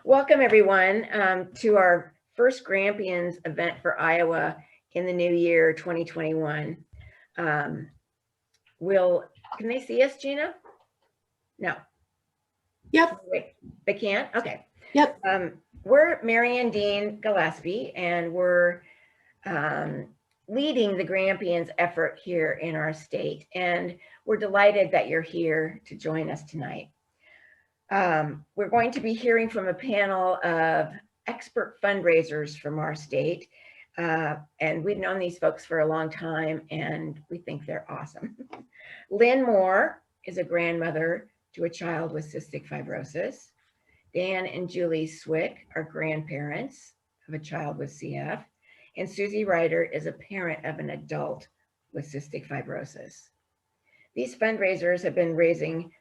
Welcome everyone to our first Grampions event for Iowa in the new year 2021. Can they see us, Gina? No. Yep. Wait, they can't? Okay. Yep. We're Marianne Dean Gillespie, and we're leading the Grampions effort here in our state. And we're delighted that you're here to join us tonight. We're going to be hearing from a panel of expert fundraisers from our state. And we've known these folks for a long time, and we think they're awesome. Lynn Moore is a grandmother to a child with cystic fibrosis. Dan and Julie Swick are grandparents of a child with CF. And Susie Ryder is a parent of an adult with cystic fibrosis. These fundraisers have been raising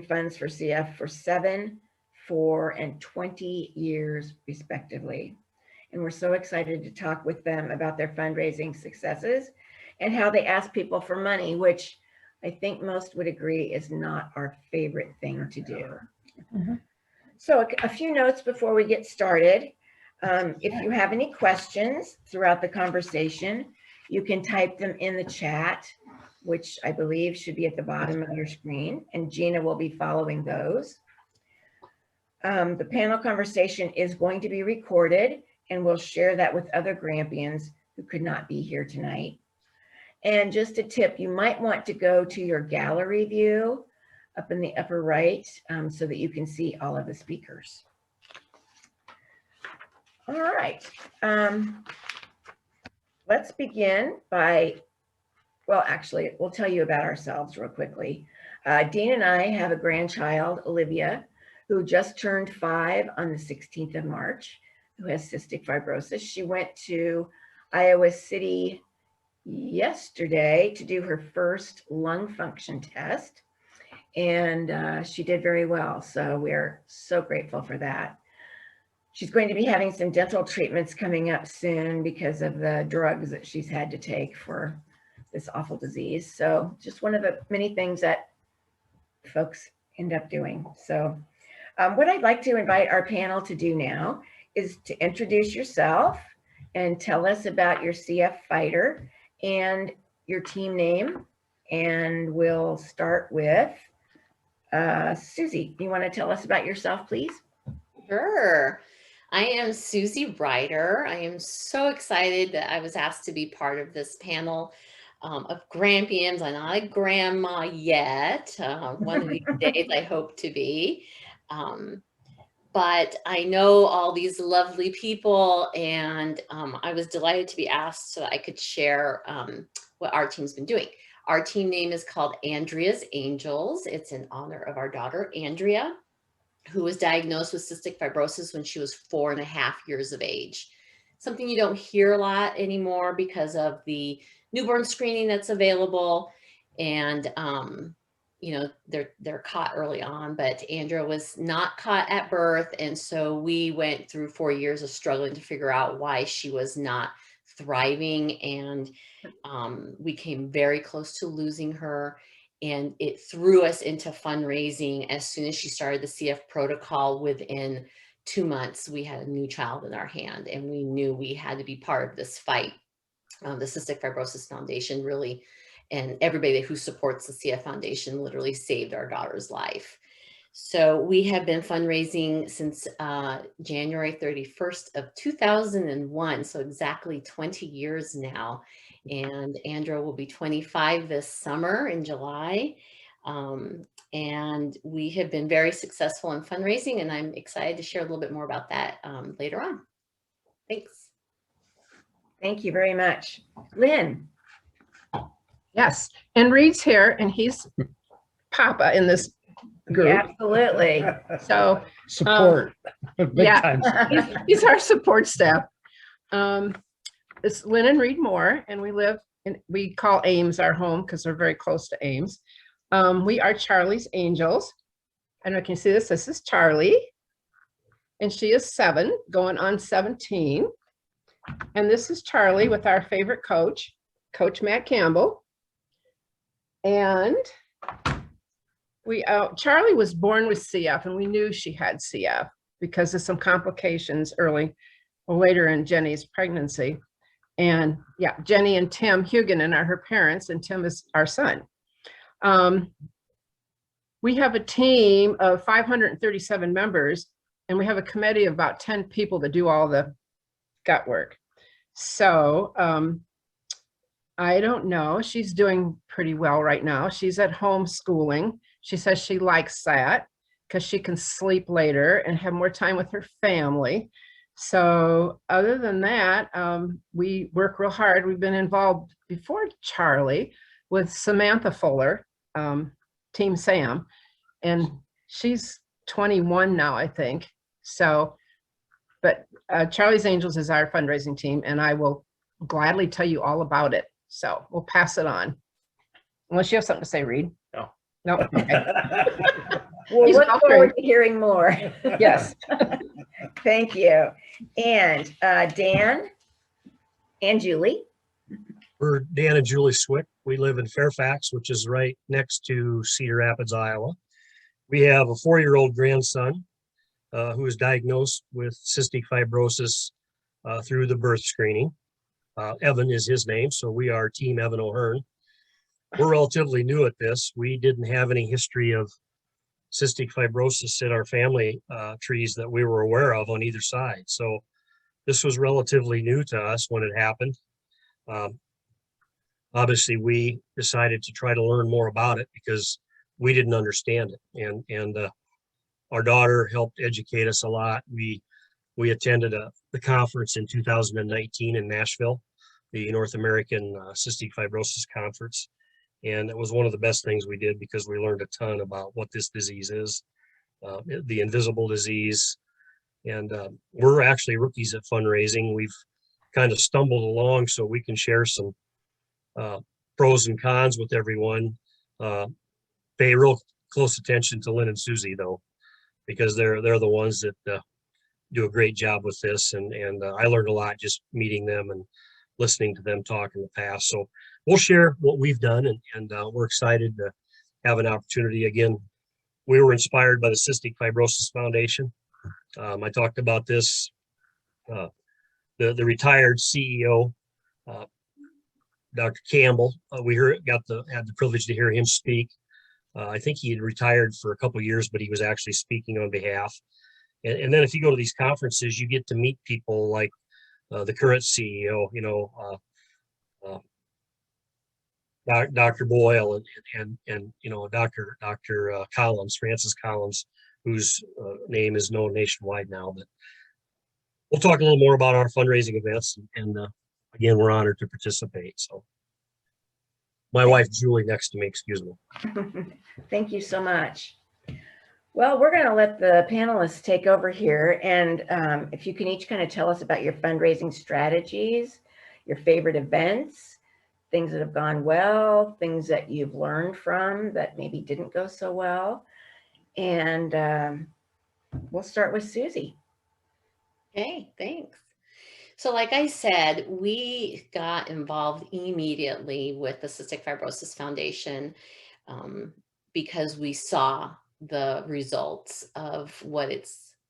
funds for CF for 7, 4, and 20 years, respectively. And we're so excited to talk with them about their fundraising successes and how they ask people for money, which I think most would agree is not our favorite thing to do. Mm-hmm. So a few notes before we get started. If you have any questions throughout the conversation, you can type them in the chat, which I believe should be at the bottom of your screen, and Gina will be following those. The panel conversation is going to be recorded, and we'll share that with other Grampians who could not be here tonight. And just a tip, you might want to go to your gallery view up in the upper right so that you can see all of the speakers. All right, let's begin by, well, actually, we'll tell you about ourselves real quickly. Dean and I have a grandchild, Olivia, who just turned 5 on the 16th of March, who has cystic fibrosis. She went to Iowa City yesterday to do her first lung function test, and she did very well. So we're so grateful for that. She's going to be having some dental treatments coming up soon because of the drugs that she's had to take for this awful disease. So just one of the many things that folks end up doing. So what I'd like to invite our panel to do now is to introduce yourself and tell us about your CF fighter and your team name. And we'll start with Susie. You want to tell us about yourself, please? Sure. I am Susie Ryder. I am so excited that I was asked to be part of this panel of Grampians. I'm not a grandma yet. One of these days I hope to be. But I know all these lovely people, and I was delighted to be asked so that I could share what our team's been doing. Our team name is called Andrea's Angels. It's in honor of our daughter, Andrea, who was diagnosed with cystic fibrosis when she was 4.5 years of age. Something you don't hear a lot anymore because of the newborn screening that's available, and you know, they're caught early on, but Andrea was not caught at birth, and so we went through 4 years of struggling to figure out why she was not thriving, and we came very close to losing her. And it threw us into fundraising. As soon as she started the CF protocol, within 2 months, we had a new child in our hand, and we knew we had to be part of this fight. The Cystic Fibrosis Foundation really, and everybody who supports the CF Foundation, literally saved our daughter's life. So we have been fundraising since January 31st of 2001, so exactly 20 years now. And Andrea will be 25 this summer in July. And we have been very successful in fundraising, and I'm excited to share a little bit more about that later on. Thanks. Thank you very much. Lynn. Yes, and Reed's here, and he's Papa in this group. Yeah, absolutely. So support. Big yeah, time. he's our support staff. It's Lynn and Reed Moore, and we live in, we call Ames our home because we're very close to Ames. We are Charlie's Angels. I don't know if you can see this. This is Charlie, and she is 7, going on 17. And this is Charlie with our favorite coach, Coach Matt Campbell. And Charlie was born with CF, and we knew she had CF. because of some complications later in Jenny's pregnancy. And yeah, Jenny and Tim Huguenin are her parents, and Tim is our son. We have a team of 537 members, and we have a committee of about 10 people that do all the gut work. So I don't know. She's doing pretty well right now. She's at home schooling. She says she likes that because she can sleep later and have more time with her family. So other than that, we work real hard. We've been involved before Charlie with Samantha Fuller, Team Sam, and she's 21 now, I think. So, but Charlie's Angels is our fundraising team, and I will gladly tell you all about it. So we'll pass it on. Unless you have something to say, Reed. No. No. Okay. We'll He's look offering. forward to hearing more. Yes. Thank you. And Dan and Julie. We're Dan and Julie Swick. We live in Fairfax, which is right next to Cedar Rapids, Iowa. We have a 4-year-old grandson who is diagnosed with cystic fibrosis through the birth screening. Evan is his name, so we are Team Evan O'Hearn. We're relatively new at this. We didn't have any history of cystic fibrosis in our family trees that we were aware of on either side. So this was relatively new to us when it happened. Obviously, we decided to try to learn more about it because we didn't understand it. And our daughter helped educate us a lot. We attended the conference in 2019 in Nashville, the North American Cystic Fibrosis Conference. And it was one of the best things we did because we learned a ton about what this disease is, the invisible disease. And we're actually rookies at fundraising. We've kind of stumbled along so we can share some pros and cons with everyone. Pay real close attention to Lynn and Susie though, because they're the ones that do a great job with this. And I learned a lot just meeting them and listening to them talk in the past. So we'll share what we've done, and we're excited to have an opportunity. Again, we were inspired by the Cystic Fibrosis Foundation. I talked about this, the retired CEO, Dr. Campbell. We had the privilege to hear him speak. I think he had retired for a couple of years, but he was actually speaking on behalf. And then if you go to these conferences, you get to meet people like the current CEO, Dr. Boyle and Dr. Collins, Francis Collins, whose name is known nationwide now. But we'll talk a little more about our fundraising events, and again, we're honored to participate. So, my wife Julie next to me, excuse me. Thank you so much. Well, we're going to let the panelists take over here, and if you can each kind of tell us about your fundraising strategies, your favorite events, things that have gone well, things that you've learned from that maybe didn't go so well. And we'll start with Susie. Okay, thanks. So like I said, we got involved immediately with the Cystic Fibrosis Foundation because we saw the results of what it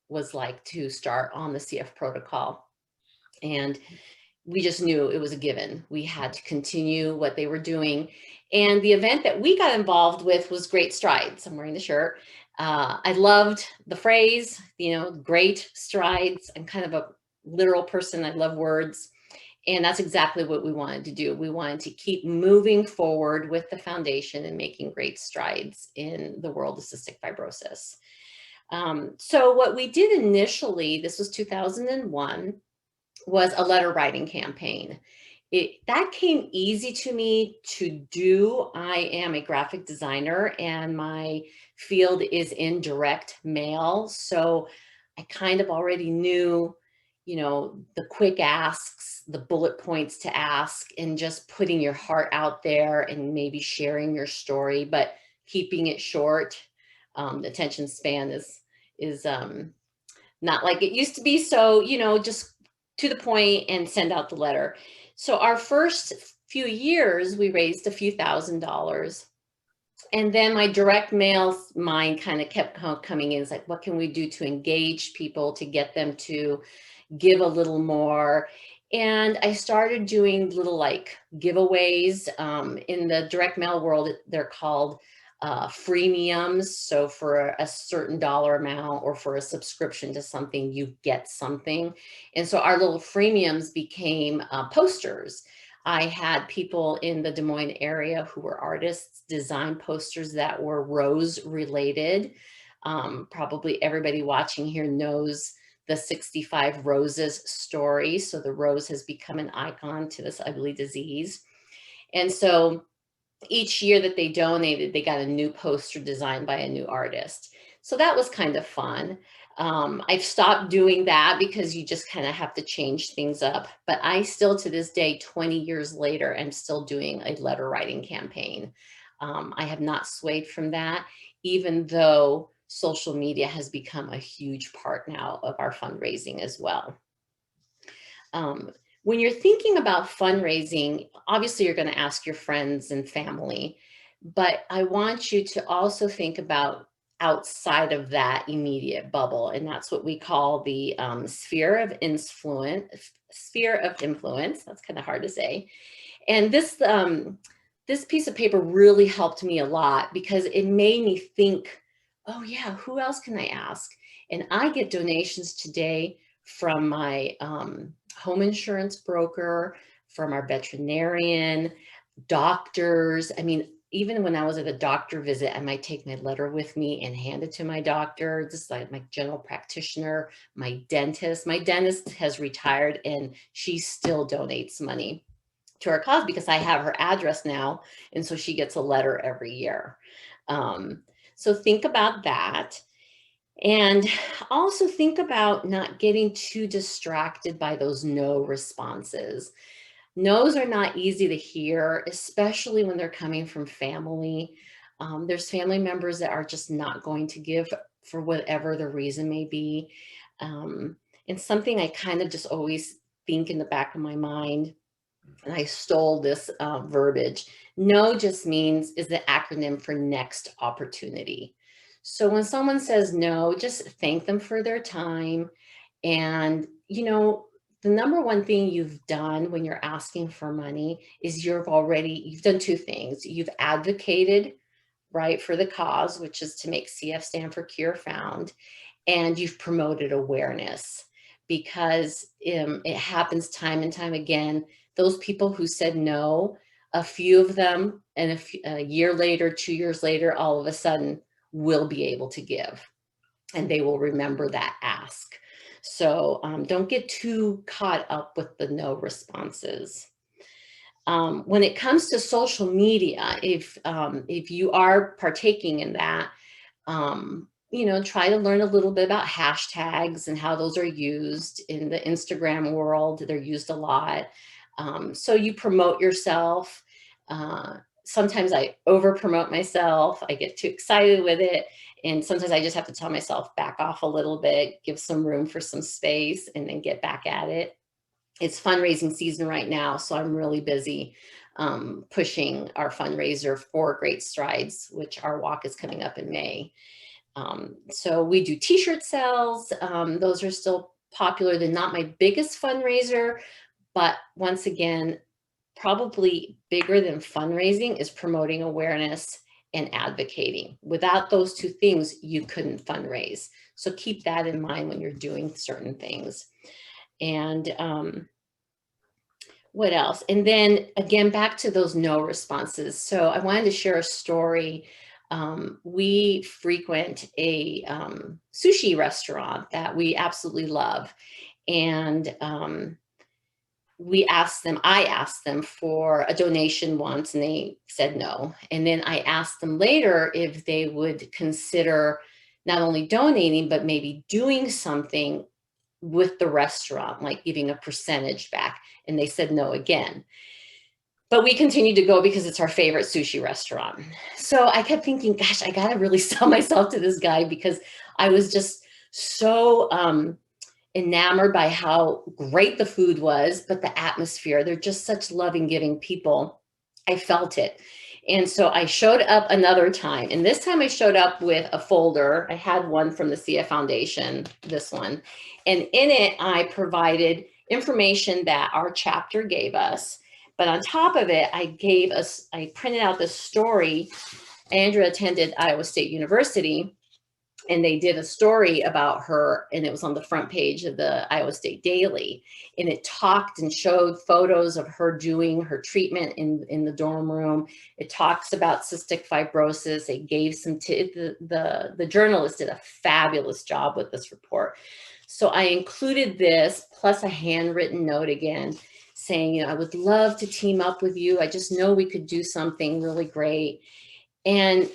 was like to start on the CF protocol. And we just knew it was a given. We had to continue what they were doing. And the event that we got involved with was Great Strides. I'm wearing the shirt. I loved the phrase, great strides. I'm kind of a literal person. I love words. And that's exactly what we wanted to do. We wanted to keep moving forward with the foundation and making great strides in the world of cystic fibrosis. So what we did initially, this was 2001, was a letter writing campaign. That came easy to me to do. I am a graphic designer and my field is in direct mail. So I kind of already knew, the quick asks, the bullet points to ask, and just putting your heart out there and maybe sharing your story, but keeping it short. The attention span is not like it used to be. So, just to the point and send out the letter. So our first few years, we raised a few $1,000s. And then my direct mail mind kind of kept coming in. It's like, what can we do to engage people, to get them to give a little more? And I started doing little like giveaways. In the direct mail world, they're called freemiums. So for a certain dollar amount or for a subscription to something, you get something. And so our little freemiums became posters. I had people in the Des Moines area who were artists design posters that were rose related. Probably everybody watching here knows the 65 roses story. So the rose has become an icon to this ugly disease. And so each year that they donated, they got a new poster designed by a new artist. So that was kind of fun. I've stopped doing that because you just kind of have to change things up. But I still, to this day, 20 years later, am still doing a letter writing campaign. I have not swayed from that, even though social media has become a huge part now of our fundraising as well. When you're thinking about fundraising, obviously you're going to ask your friends and family, but I want you to also think about outside of that immediate bubble, and that's what we call the sphere of influence. That's kind of hard to say. And this piece of paper really helped me a lot because it made me think, oh yeah, who else can I ask? And I get donations today from my home insurance broker, from our veterinarian, doctors. I mean, even when I was at a doctor visit, I might take my letter with me and hand it to my doctor. This is like my general practitioner, my dentist. My dentist has retired and she still donates money to our cause because I have her address now. And so she gets a letter every year. So think about that. And also think about not getting too distracted by those no responses. No's are not easy to hear, especially when they're coming from family. There's family members that are just not going to give for whatever the reason may be. And something I kind of just always think in the back of my mind, and I stole this verbiage. No just means is the acronym for next opportunity. So when someone says no, just thank them for their time. And, you know, the number one thing you've done when you're asking for money is you've done two things. You've advocated, right, for the cause, which is to make CF stand for Cure Found, and you've promoted awareness because it happens time and time again. Those people who said no, a few of them, and a year later, 2 years later, all of a sudden will be able to give, and they will remember that ask. So don't get too caught up with the no responses. When it comes to social media, if you are partaking in that, you know, try to learn a little bit about hashtags and how those are used in the Instagram world. They're used a lot. So you promote yourself. Sometimes I over promote myself. I get too excited with it. And sometimes I just have to tell myself, back off a little bit, give some room for some space, and then get back at it. It's fundraising season right now, so I'm really busy pushing our fundraiser for Great Strides, which our walk is coming up in May. So we do t-shirt sales. Those are still popular. They're not my biggest fundraiser, but once again, probably bigger than fundraising is promoting awareness and advocating. Without those two things, you couldn't fundraise. So keep that in mind when you're doing certain things. And what else? And then again, back to those no responses. So I wanted to share a story. We frequent a sushi restaurant that we absolutely love. And I asked them for a donation once and they said no. And then I asked them later if they would consider not only donating, but maybe doing something with the restaurant, like giving a percentage back. And they said no again. But we continued to go because it's our favorite sushi restaurant. So I kept thinking, gosh, I got to really sell myself to this guy because I was just so enamored by how great the food was, but the atmosphere, they're just such loving, giving people. I felt it. And so I showed up another time, and this time I showed up with a folder. I had one from the CF Foundation, this one, and in it I provided information that our chapter gave us. But on top of it, I printed out this story. Andrea attended Iowa State University, and they did a story about her, and it was on the front page of the Iowa State Daily, and it talked and showed photos of her doing her treatment in the dorm room. It talks about cystic fibrosis. It gave some the journalist did a fabulous job with this report. So I included this plus a handwritten note again saying, you know, I would love to team up with you. I just know we could do something really great. And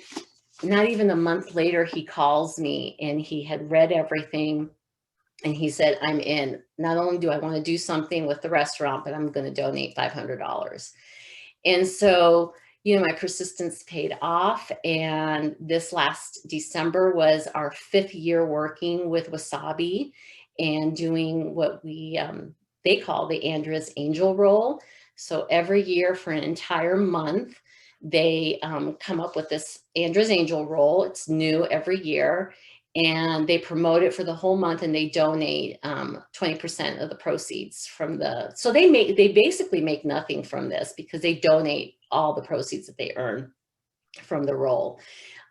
not even a month later, he calls me, and he had read everything, and he said, I'm in. Not only do I want to do something with the restaurant, but I'm going to donate $500. And so, you know, my persistence paid off. And this last December was our 5th year working with Wasabi and doing what they call the Andrea's Angel Roll. So every year for an entire month, they come up with this Andrea's Angel Roll. It's new every year, and they promote it for the whole month, and they donate 20% of the proceeds from so they basically make nothing from this because they donate all the proceeds that they earn from the roll.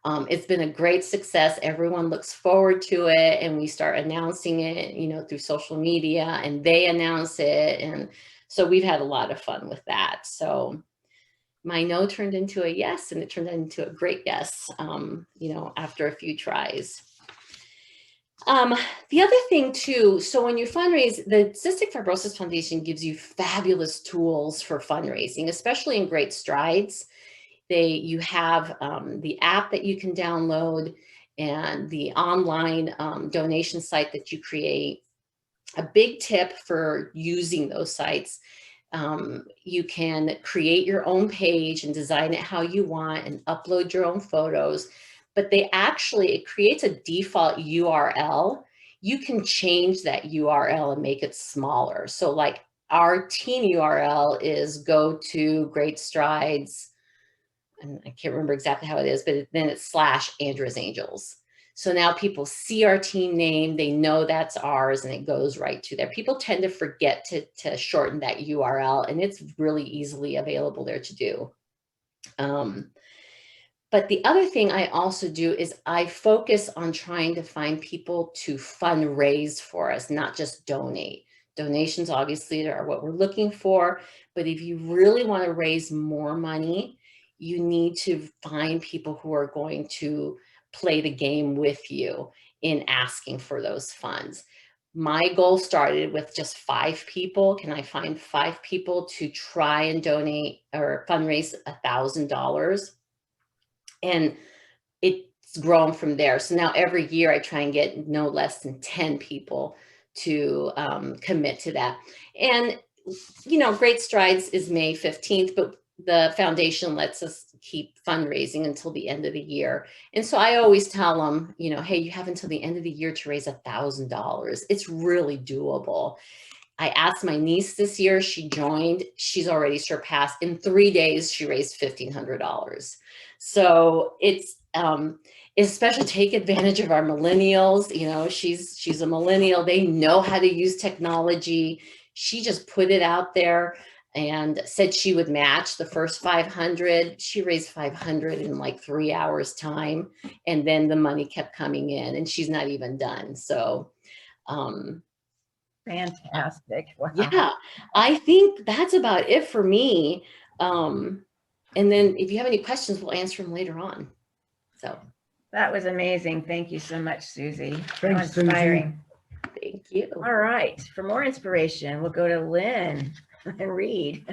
It's been a great success. Everyone looks forward to it, and we start announcing it, you know, through social media, and they announce it. And so we've had a lot of fun with that. So my no turned into a yes, and it turned into a great yes, you know, after a few tries. The other thing too, so when you fundraise, the Cystic Fibrosis Foundation gives you fabulous tools for fundraising, especially in Great Strides. You have the app that you can download and the online donation site that you create. A big tip for using those sites, you can create your own page and design it how you want and upload your own photos, but it creates a default URL. You can change that URL and make it smaller. So like our team URL is go to Great Strides, and I can't remember exactly how it is, but then it's /Andrea's Angels. So now people see our team name, they know that's ours, and it goes right to there. People tend to forget to shorten that URL, and it's really easily available there to do. But the other thing I also do is I focus on trying to find people to fundraise for us, not just donate. Donations obviously are what we're looking for, but if you really want to raise more money, you need to find people who are going to play the game with you in asking for those funds. My goal started with just 5 people. Can I find 5 people to try and donate or fundraise $1,000? And it's grown from there. So now every year I try and get no less than 10 people to commit to that. And, you know, Great Strides is May 15th, but the foundation lets us keep fundraising until the end of the year. And so I always tell them, you know, hey, you have until the end of the year to raise $1,000. It's really doable. I asked my niece this year, she joined, she's already surpassed, in 3 days, she raised $1,500. So it's, especially take advantage of our millennials. You know, she's a millennial. They know how to use technology. She just put it out there and said she would match the first 500. She raised 500 in like 3 hours time. And then the money kept coming in, and she's not even done. So, Fantastic. Wow. yeah, I think that's about it for me. And then if you have any questions, we'll answer them later on. So That was amazing. Thank you so much, Susie. How Thanks, Susie. inspiring. thank you. All right. For more inspiration, we'll go to Lynn and read.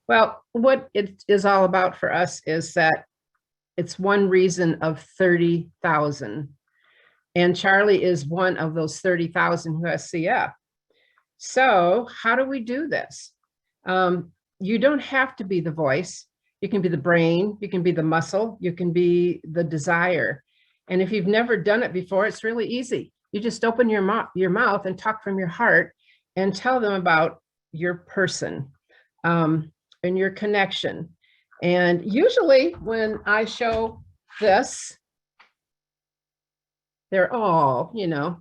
Well, what it is all about for us is that it's one reason of 30,000. And Charlie is one of those 30,000 who has CF. So how do we do this? You don't have to be the voice. You can be the brain, you can be the muscle, you can be the desire. And if you've never done it before, it's really easy. You just open your mouth and talk from your heart and tell them about your person. and your connection. And usually when I show this, they're all,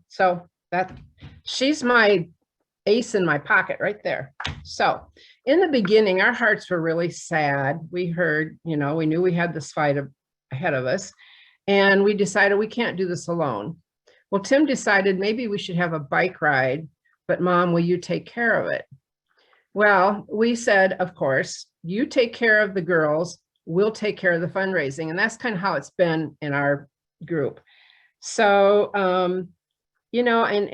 so that she's my ace in my pocket right there. So in the beginning, our hearts were really sad. We heard, we knew we had this fight ahead of us, and we decided we can't do this alone. Well, Tim decided maybe we should have a bike ride, but Mom, will you take care of it? Well, we said, of course, you take care of the girls, we'll take care of the fundraising. And that's kind of how it's been in our group. So, and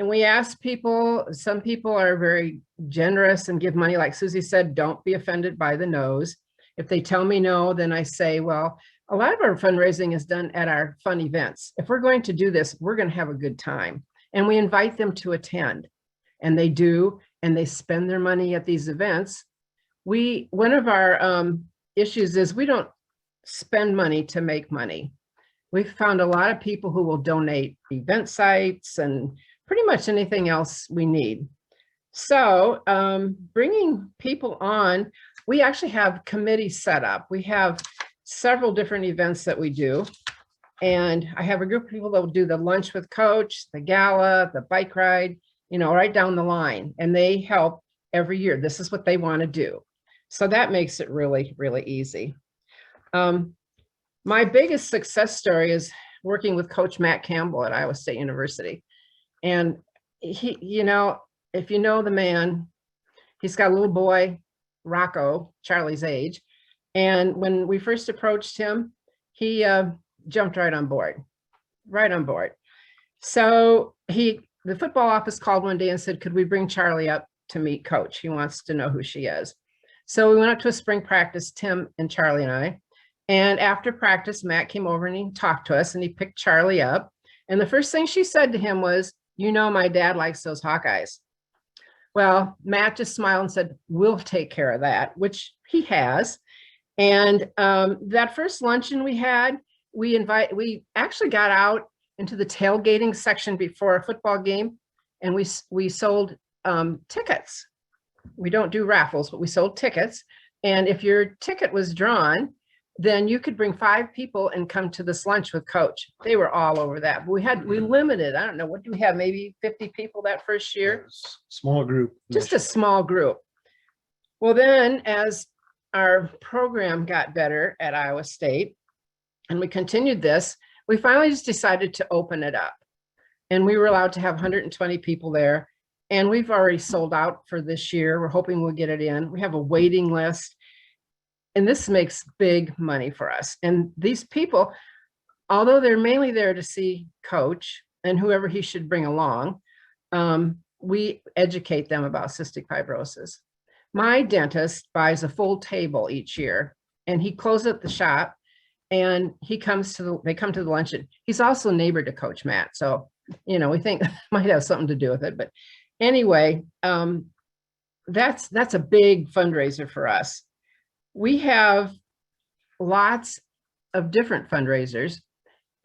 we asked people, some people are very generous and give money. Like Susie said, don't be offended by the no's. If they tell me no, then I say, well, a lot of our fundraising is done at our fun events. If we're going to do this, we're going to have a good time. And we invite them to attend. And they do, and they spend their money at these events. One of our issues is we don't spend money to make money. We've found a lot of people who will donate event sites and pretty much anything else we need. So bringing people on, we actually have committees set up. We have several different events that we do. And I have a group of people that will do the lunch with coach, the gala, the bike ride, right down the line. And they help every year. This is what they want to do. So that makes it really, really easy. My biggest success story is working with Coach Matt Campbell at Iowa State University. And he, if you know the man, he's got a little boy, Rocco, Charlie's age. And when we first approached him, he jumped right on board. So the football office called one day and said, could we bring Charlie up to meet Coach? He wants to know who she is. So we went up to a spring practice, Tim and Charlie and I. And after practice, Matt came over and he talked to us and he picked Charlie up. And the first thing she said to him was, my dad likes those Hawkeyes. Well, Matt just smiled and said, we'll take care of that, which he has. And that first luncheon we had, we actually got out into the tailgating section before a football game, and we sold tickets. We don't do raffles, but we sold tickets. And if your ticket was drawn, then you could bring 5 people and come to this lunch with Coach. They were all over that. We limited, I don't know, what do we have? Maybe 50 people that first year? Small group. Just a small group. Well, then as our program got better at Iowa State and we continued this, we finally just decided to open it up. And we were allowed to have 120 people there. And we've already sold out for this year. We're hoping we'll get it in. We have a waiting list. And this makes big money for us. And these people, although they're mainly there to see Coach and whoever he should bring along, we educate them about cystic fibrosis. My dentist buys a full table each year, and he closes up the shop, and they come to the luncheon. He's also a neighbor to Coach Matt, so we think might have something to do with it. But anyway, that's a big fundraiser for us. We have lots of different fundraisers.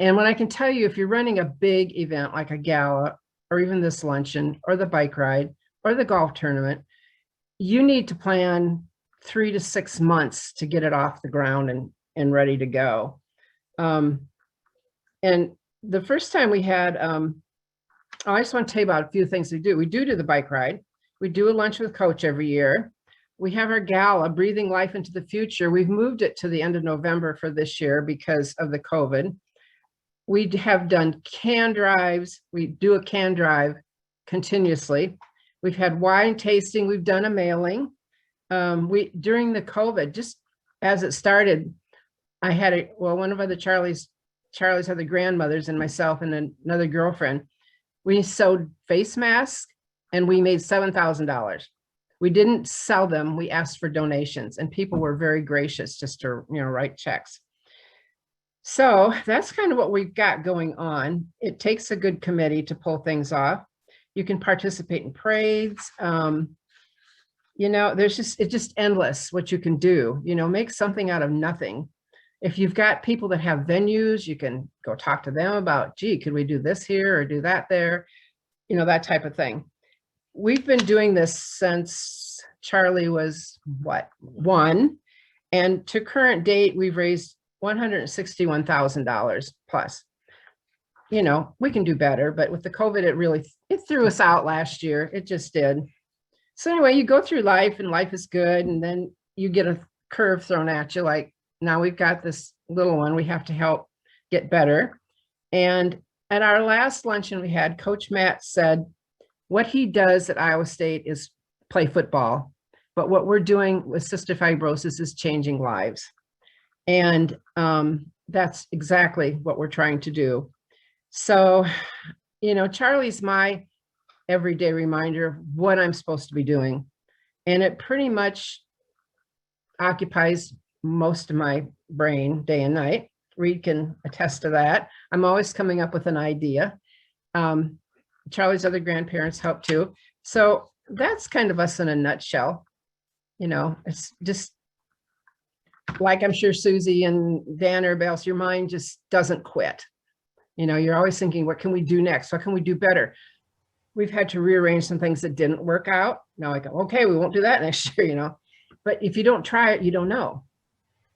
And what I can tell you, if you're running a big event like a gala, or even this luncheon, or the bike ride, or the golf tournament, you need to plan 3 to 6 months to get it off the ground and ready to go. And the first time we had, I just want to tell you about a few things we do. We do the bike ride. We do a lunch with Coach every year. We have our gala, Breathing Life into the Future. We've moved it to the end of November for this year because of the COVID. We have done can drives. We do a can drive continuously. We've had wine tasting. We've done a mailing. During the COVID, just as it started, I had one of the Charlie's other grandmothers and myself and another girlfriend. We sewed face masks and we made $7,000. We didn't sell them. We asked for donations, and people were very gracious just to, write checks. So that's kind of what we've got going on. It takes a good committee to pull things off. You can participate in parades. It's just endless what you can do. Make something out of nothing. If you've got people that have venues, you can go talk to them about, gee, could we do this here or do that there? That type of thing. We've been doing this since Charlie was what, 1. And to current date, we've raised $161,000 plus. You know, we can do better, but with the COVID, it threw us out last year. It just did. So anyway, you go through life and life is good. And then you get a curve thrown at you. Like, now we've got this little one, we have to help get better. And at our last luncheon we had, Coach Matt said, what he does at Iowa State is play football. But what we're doing with cystic fibrosis is changing lives. And that's exactly what we're trying to do. So, you know, Charlie's my everyday reminder of what I'm supposed to be doing. And it pretty much occupies most of my brain day and night. Reed can attest to that. I'm always coming up with an idea. Charlie's other grandparents help too. So that's kind of us in a nutshell. You know, it's just like, I'm sure Susie and Dan or else, your mind just doesn't quit. You know, you're always thinking, what can we do next? What can we do better? We've had to rearrange some things that didn't work out. Now I go, okay, we won't do that next year, you know, but if you don't try it, you don't know.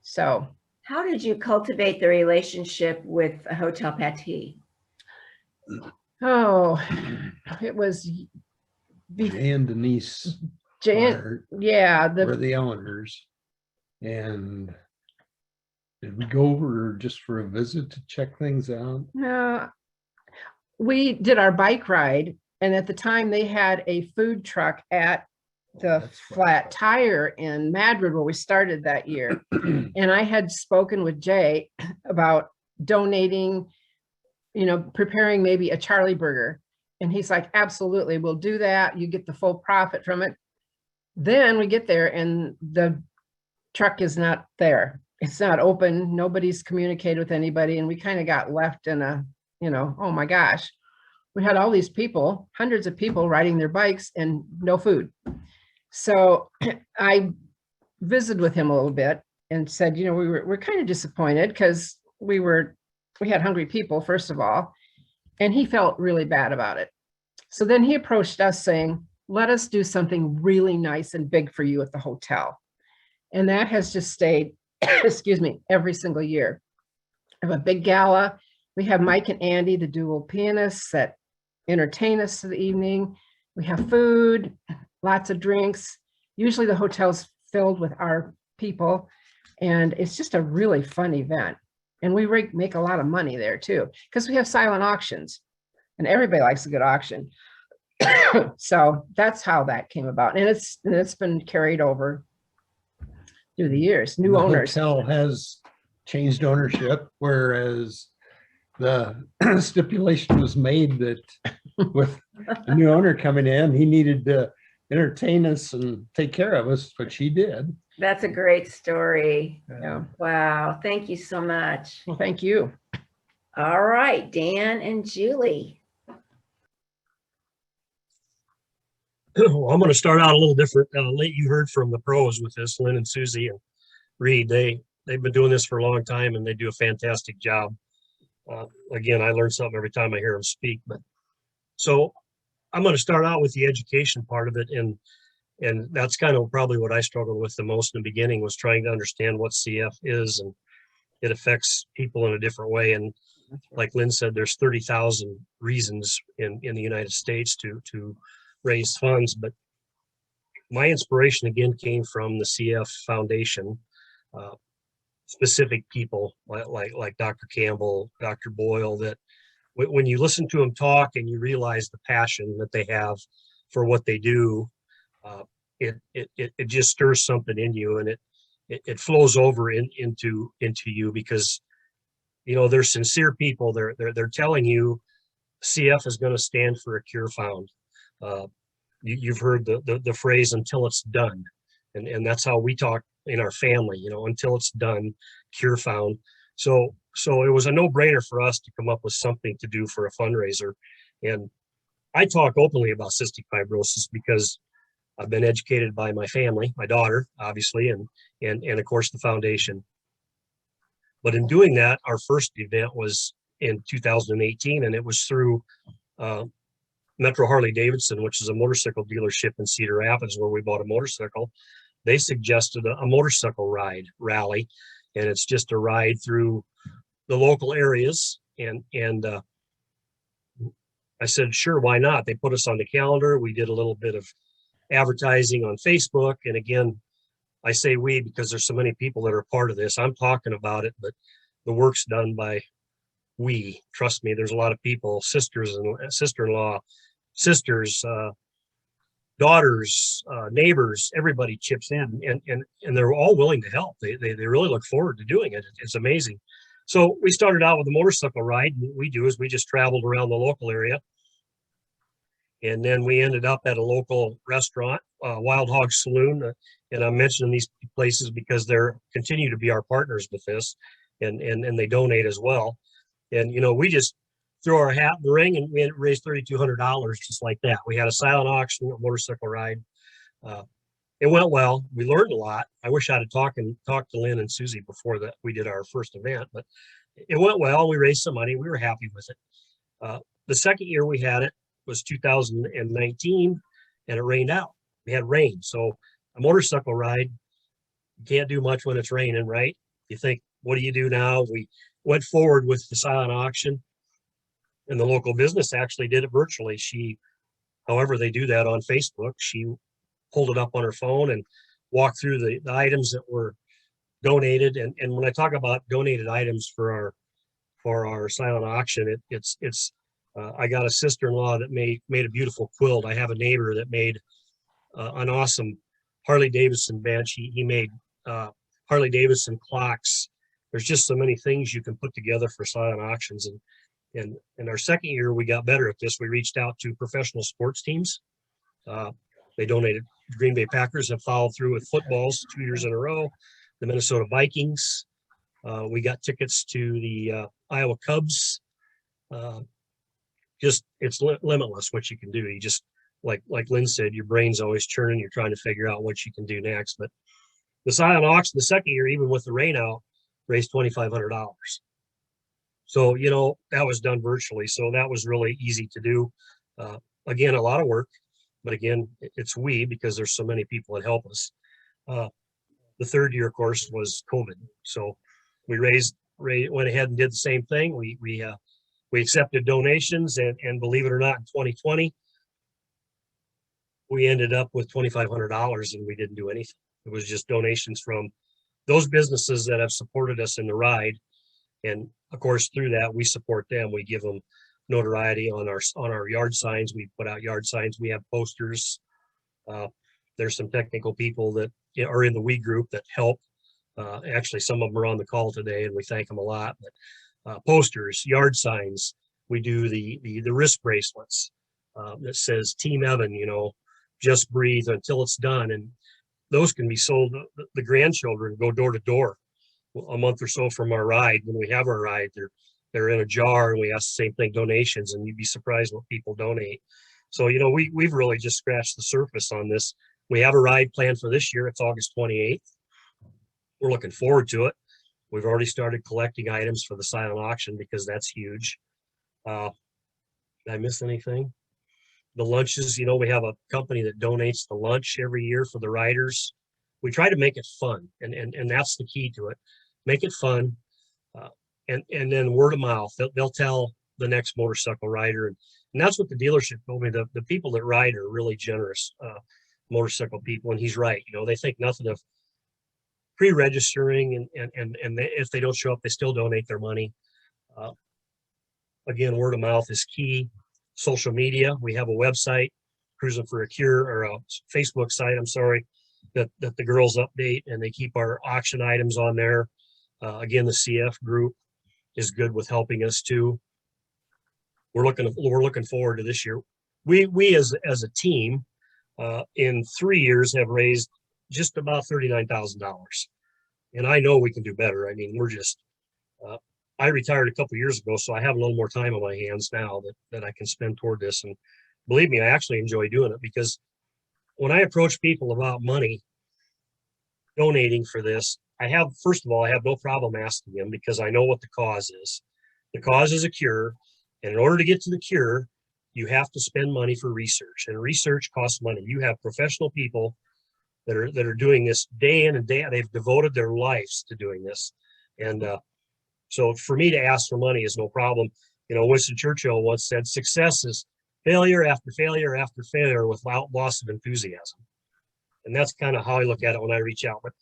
So How did you cultivate the relationship with a Hotel Patty? oh, it was Jay and Denise Jan, yeah, were the owners. And did we go over just for a visit to check things out? we did our bike ride, and at the time they had a food truck at the That's Flat Tire in Madrid where we started that year. And I had spoken with Jay about donating, you know, preparing maybe a Charlie burger. And he's like, absolutely, we'll do that. You get the full profit from it. Then we get there and the truck is not there. It's not open. Nobody's communicated with anybody. And we kind of got left in a, you know, oh my gosh, we had all these people, hundreds of people riding their bikes and no food. So I visited with him a little bit and said, you know, we're kind of disappointed because we had hungry people, first of all, and he felt really bad about it. So then he approached us saying, let us do something really nice and big for you at the hotel. And that has just stayed, excuse me, every single year. I have a big gala. We have Mike and Andy, the dual pianists, that entertain us for the evening. We have food, lots of drinks. Usually the hotel's filled with our people, and it's just a really fun event. And we make a lot of money there too, because we have silent auctions, and everybody likes a good auction. So that's how that came about, and it's been carried over through the years. New owners. The hotel has changed ownership, whereas the stipulation was made that with a new owner coming in, he needed to entertain us and take care of us, which he did. That's a great story. Yeah. Wow. Thank you so much. Well, thank you. All right, Dan and Julie. Well, I'm going to start out a little different. You heard from the pros with this, Lynn and Susie and Reed. They've been doing this for a long time, and they do a fantastic job. Again, I learn something every time I hear them speak. But so I'm going to start out with the education part of it, and that's kind of probably what I struggled with the most in the beginning, was trying to understand what CF is, and it affects people in a different way. And like Lynn said, there's 30,000 reasons in the United States to raise funds. But my inspiration again came from the CF Foundation, specific people like Dr. Campbell, Dr. Boyle, that when you listen to them talk and you realize the passion that they have for what they do, it just stirs something in you, and it flows over into you, because you know they're sincere people. They're telling you CF is going to stand for a cure found. You've heard the phrase "until it's done," and that's how we talk in our family. You know, until it's done, cure found. So it was a no-brainer for us to come up with something to do for a fundraiser. And I talk openly about cystic fibrosis because I've been educated by my family, my daughter, obviously, and of course the foundation. But in doing that, our first event was in 2018, and it was through Metro Harley Davidson, which is a motorcycle dealership in Cedar Rapids where we bought a motorcycle. They suggested a motorcycle rally, and it's just a ride through the local areas. And I said, sure, why not? They put us on the calendar. We did a little bit of advertising on Facebook. And again, I say we because there's so many people that are part of this. I'm talking about it, but the work's done by we. Trust me, there's a lot of people, sisters and sister-in-law, sisters, daughters, neighbors, everybody chips in, and they're all willing to help. They really look forward to doing it. It's amazing. So we started out with a motorcycle ride. What we do is we just traveled around the local area. And then we ended up at a local restaurant, Wild Hog Saloon. And I'm mentioning these places because they're continue to be our partners with this, and they donate as well. And, you know, we just throw our hat in the ring and we raised $3,200 just like that. We had a silent auction, a motorcycle ride. It went well. We learned a lot. I wish I'd have talked to Lynn and Susie before that we did our first event, but it went well. We raised some money. We were happy with it. The second year we had it was 2019, and it rained out. We had rain. So a motorcycle ride, you can't do much when it's raining, right? You think, what do you do now? We went forward with the silent auction, and the local business actually did it virtually. However, they do that on Facebook. She pulled it up on her phone and walked through the items that were donated. And when I talk about donated items for our silent auction, it's I got a sister-in-law that made a beautiful quilt. I have a neighbor that made an awesome Harley Davidson bench. He made Harley Davidson clocks. There's just so many things you can put together for silent auctions. And in our second year, we got better at this. We reached out to professional sports teams. They donated. The Green Bay Packers have followed through with footballs 2 years in a row. The Minnesota Vikings. We got tickets to the Iowa Cubs. It's limitless what you can do. You just, like Lynn said, your brain's always churning. You're trying to figure out what you can do next. But the silent auction, the second year, even with the rain out, raised $2,500. So, you know, that was done virtually. So that was really easy to do. Again, a lot of work, but again, it's we, because there's so many people that help us. The third year, of course, was COVID. So we went ahead and did the same thing. We accepted donations, and believe it or not, in 2020, we ended up with $2,500, and we didn't do anything. It was just donations from those businesses that have supported us in the ride. And of course, through that, we support them. We give them notoriety on our yard signs. We put out yard signs. We have posters. There's some technical people that are in the we group that help. Actually, some of them are on the call today, and we thank them a lot. But posters, yard signs. We do the wrist bracelets that says Team Evan, you know, just breathe until it's done. And those can be sold. The grandchildren go door to door a month or so from our ride. When we have our ride, they're in a jar, and we ask the same thing, donations, and you'd be surprised what people donate. So, you know, we've really just scratched the surface on this. We have a ride planned for this year. It's August 28th. We're looking forward to it. We've already started collecting items for the silent auction because that's huge. Did I miss anything? The lunches, you know, we have a company that donates the lunch every year for the riders. We try to make it fun, and that's the key to it. Make it fun, and then word of mouth. They'll tell the next motorcycle rider, and that's what the dealership told me. The people that ride are really generous motorcycle people, and he's right. You know, they think nothing of pre-registering, and if they don't show up, they still donate their money. Again, word of mouth is key. Social media. We have a website, Cruising for a Cure, or a Facebook site, I'm sorry, that the girls update, and they keep our auction items on there. Again, the CF group is good with helping us too. We're looking forward to this year. We as a team, in 3 years have raised just about $39,000, and I know we can do better. I mean, we're just. I retired a couple years ago, so I have a little more time on my hands now that I can spend toward this. And believe me, I actually enjoy doing it, because when I approach people about money, donating for this, first of all, I have no problem asking them, because I know what the cause is. The cause is a cure. And in order to get to the cure, you have to spend money for research, and research costs money. You have professional people that are doing this day in and day out. They've devoted their lives to doing this. And so for me to ask for money is no problem. You know, Winston Churchill once said, success is failure after failure after failure without loss of enthusiasm. And that's kind of how I look at it when I reach out. But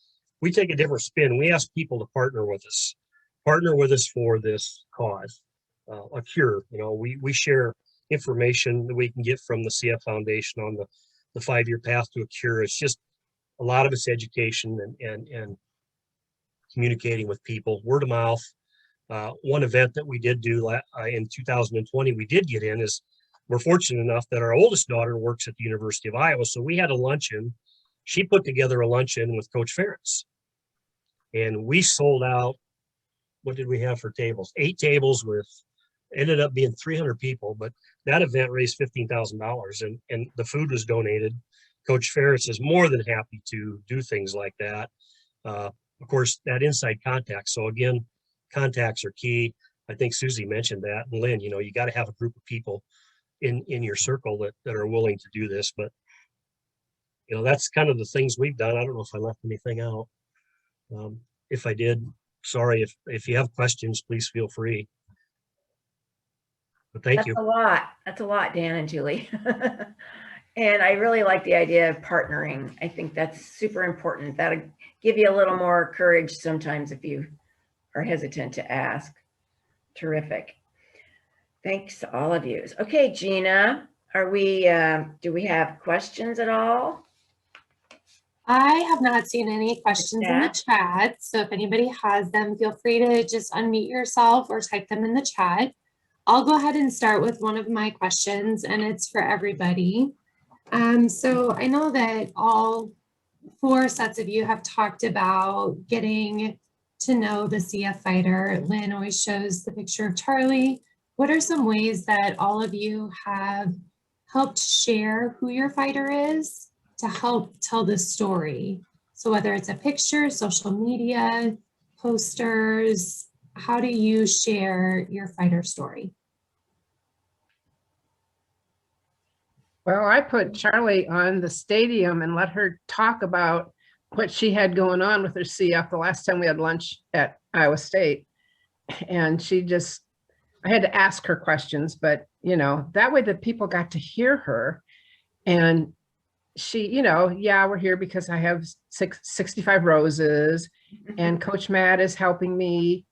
we take a different spin. We ask people to partner with us for this cause, a cure. You know, we share information that we can get from the CF Foundation on the 5-year path to a cure. It's just a lot of it's education and communicating with people, word of mouth. One event that we did do in 2020, we did get in is we're fortunate enough that our oldest daughter works at the University of Iowa. So we had a luncheon. She put together a luncheon with Coach Ferentz, and we sold out. What did we have for tables? 8 tables with, ended up being 300 people, but that event raised $15,000 and the food was donated. Coach Ferentz is more than happy to do things like that. Of course, that inside contact. So again, contacts are key. I think Susie mentioned that. And Lynn, you know, you got to have a group of people in your circle that are willing to do this. But, you know, that's kind of the things we've done. I don't know if I left anything out. If I did, sorry. If you have questions, please feel free. But thank you. That's a lot. That's a lot, Dan and Julie. And I really like the idea of partnering. I think that's super important. That'll give you a little more courage sometimes if you are hesitant to ask. Terrific. Thanks to all of you. Okay, Gina, do we have questions at all? I have not seen any questions in the chat. So if anybody has them, feel free to just unmute yourself or type them in the chat. I'll go ahead and start with one of my questions, and it's for everybody. So I know that all 4 sets of you have talked about getting to know the CF fighter. Lynn always shows the picture of Charlie. What are some ways that all of you have helped share who your fighter is to help tell the story? So whether it's a picture, social media, posters, how do you share your fighter story? Well, I put Charlie on the stadium and let her talk about what she had going on with her CF the last time we had lunch at Iowa State. And I had to ask her questions, but, you know, that way the people got to hear her. And she, you know, yeah, we're here because I have 65 roses and Coach Matt is helping me,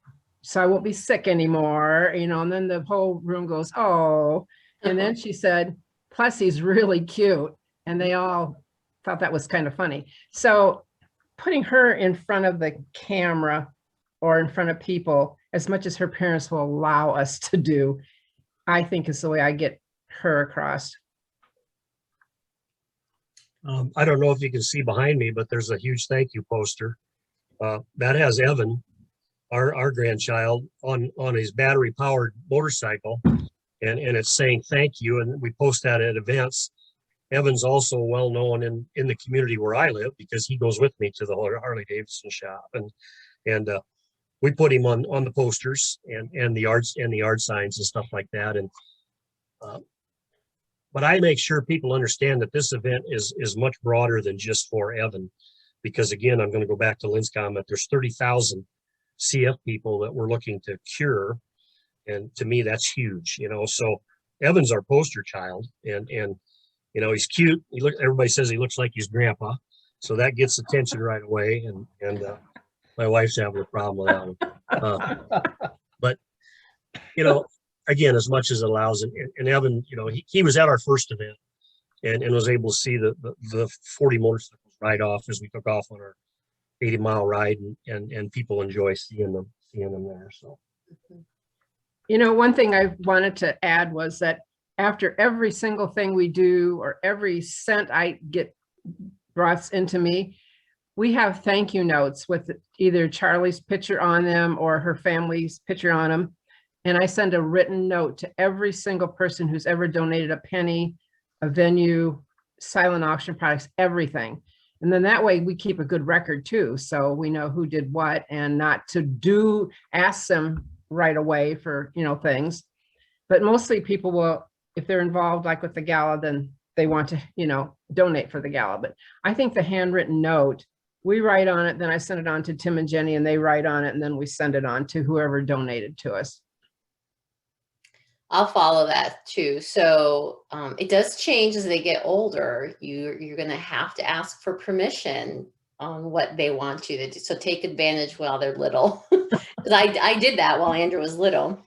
so I won't be sick anymore, you know. And then the whole room goes, oh. And then she said, plus he's really cute. And they all thought that was kind of funny. So putting her in front of the camera or in front of people, as much as her parents will allow us to do, I think is the way I get her across. I don't know if you can see behind me, but there's a huge thank you poster. That has Evan, our grandchild, on his battery powered motorcycle. And it's saying thank you. And we post that at events. Evan's also well known in the community where I live because he goes with me to the Harley Davidson shop. And we put him on the posters and the yard signs and stuff like that. And but I make sure people understand that this event is much broader than just for Evan, because again, I'm going to go back to Lynn's comment. There's 30,000 CF people that we're looking to cure. And to me, that's huge, you know. So Evan's our poster child, and you know, he's cute. Everybody says he looks like his grandpa, so that gets attention right away. And my wife's having a problem with that one. But you know, again, as much as it allows, and Evan, you know, he was at our first event and was able to see the 40 motorcycles ride off as we took off on our 80-mile ride, and people enjoy seeing them there. So. You know, one thing I wanted to add was that after every single thing we do or every cent I get brought into me, we have thank you notes with either Charlie's picture on them or her family's picture on them. And I send a written note to every single person who's ever donated a penny, a venue, silent auction products, everything. And then that way we keep a good record too. So we know who did what, and not to ask them right away for, you know, things. But mostly people will if they're involved, like with the gala, then they want to, you know, donate for the gala. But I think the handwritten note, we write on it, then I send it on to Tim and Jenny, and they write on it, and then we send it on to whoever donated to us. I'll follow that too. So it does change as they get older. You're going to have to ask for permission on what they want you to do. So take advantage while they're little. Because I did that while Andrew was little.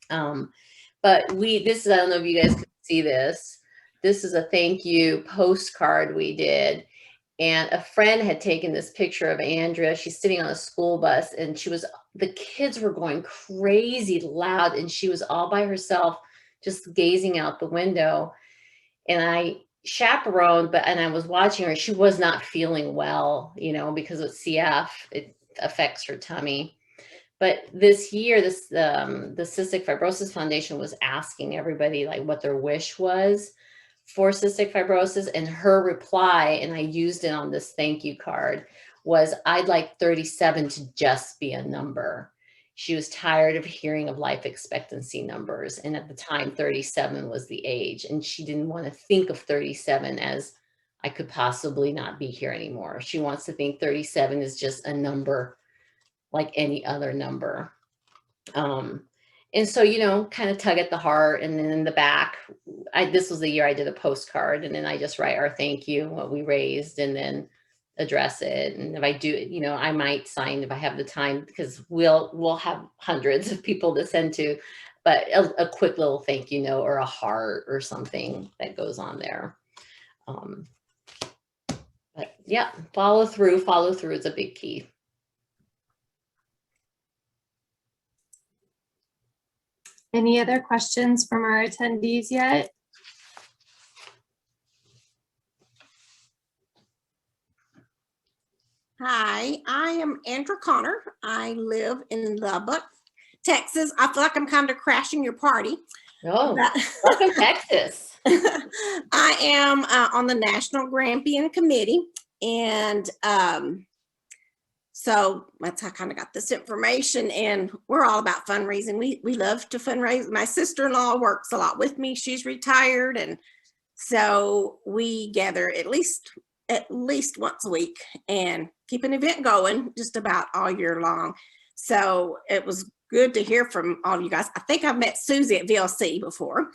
But this is, I don't know if you guys can see this. This is a thank you postcard we did. And a friend had taken this picture of Andrea. She's sitting on a school bus, and the kids were going crazy loud, and she was all by herself, just gazing out the window. And I chaperoned, and I was watching her. She was not feeling well, you know, because of CF, it affects her tummy. But this year, the Cystic Fibrosis Foundation was asking everybody like what their wish was for cystic fibrosis, and her reply, and I used it on this thank you card, was, I'd like 37 to just be a number. She was tired of hearing of life expectancy numbers, and at the time 37 was the age, and she didn't want to think of 37 as I could possibly not be here anymore. She wants to think 37 is just a number like any other number. And so, you know, kind of tug at the heart. And then in the back, this was the year I did a postcard, and then I just write our thank you, what we raised, and then address it. And if I do, you know, I might sign if I have the time, because we'll have hundreds of people to send to, but a quick little thank you note or a heart or something that goes on there. But yeah, follow through is a big key. Any other questions from our attendees yet? Hi, I am Andrew Connor. I live in Lubbock, Texas. I feel like I'm kind of crashing your party. Oh, welcome Texas. I am on the National Grampian Committee, and so that's how I kind of got this information, and we're all about fundraising. We love to fundraise. My sister-in-law works a lot with me. She's retired, and so we gather at least once a week and keep an event going just about all year long. So it was good to hear from all of you guys. I think I've met Susie at VLC before,